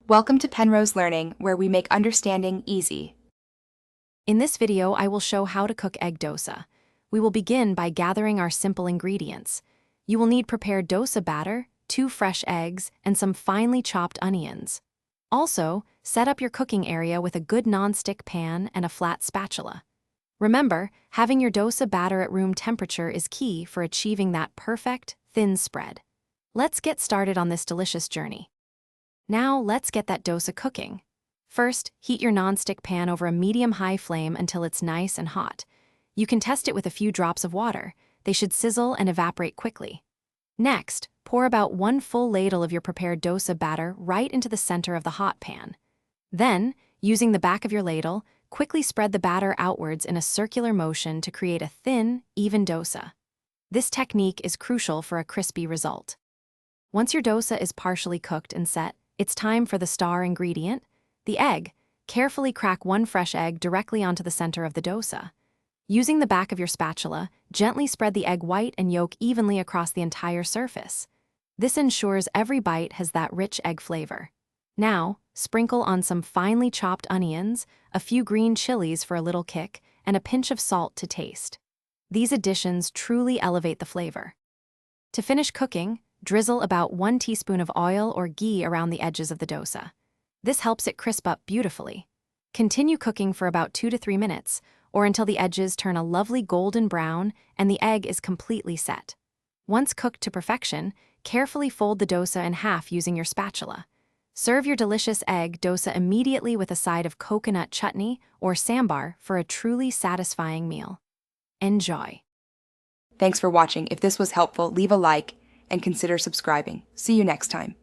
Welcome to Penrose Learning, where we make understanding easy. In this video, I will show how to cook egg dosa. We will begin by gathering our simple ingredients. You will need prepared dosa batter, 2 fresh eggs, and some finely chopped onions. Also, set up your cooking area with a good nonstick pan and a flat spatula. Remember, having your dosa batter at room temperature is key for achieving that perfect, thin spread. Let's get started on this delicious journey. Now, let's get that dosa cooking. First, heat your nonstick pan over a medium-high flame until it's nice and hot. You can test it with a few drops of water. They should sizzle and evaporate quickly. Next, pour about 1 full ladle of your prepared dosa batter right into the center of the hot pan. Then, using the back of your ladle, quickly spread the batter outwards in a circular motion to create a thin, even dosa. This technique is crucial for a crispy result. Once your dosa is partially cooked and set, it's time for the star ingredient, the egg. Carefully crack 1 fresh egg directly onto the center of the dosa. Using the back of your spatula, gently spread the egg white and yolk evenly across the entire surface. This ensures every bite has that rich egg flavor. Now, sprinkle on some finely chopped onions, a few green chilies for a little kick, and a pinch of salt to taste. These additions truly elevate the flavor. To finish cooking, drizzle about 1 teaspoon of oil or ghee around the edges of the dosa. This helps it crisp up beautifully. Continue cooking for about 2 to 3 minutes, or until the edges turn a lovely golden brown and the egg is completely set. Once cooked to perfection, carefully fold the dosa in half using your spatula. Serve your delicious egg dosa immediately with a side of coconut chutney or sambar for a truly satisfying meal. Enjoy! Thanks for watching. If this was helpful, leave a like and consider subscribing. See you next time.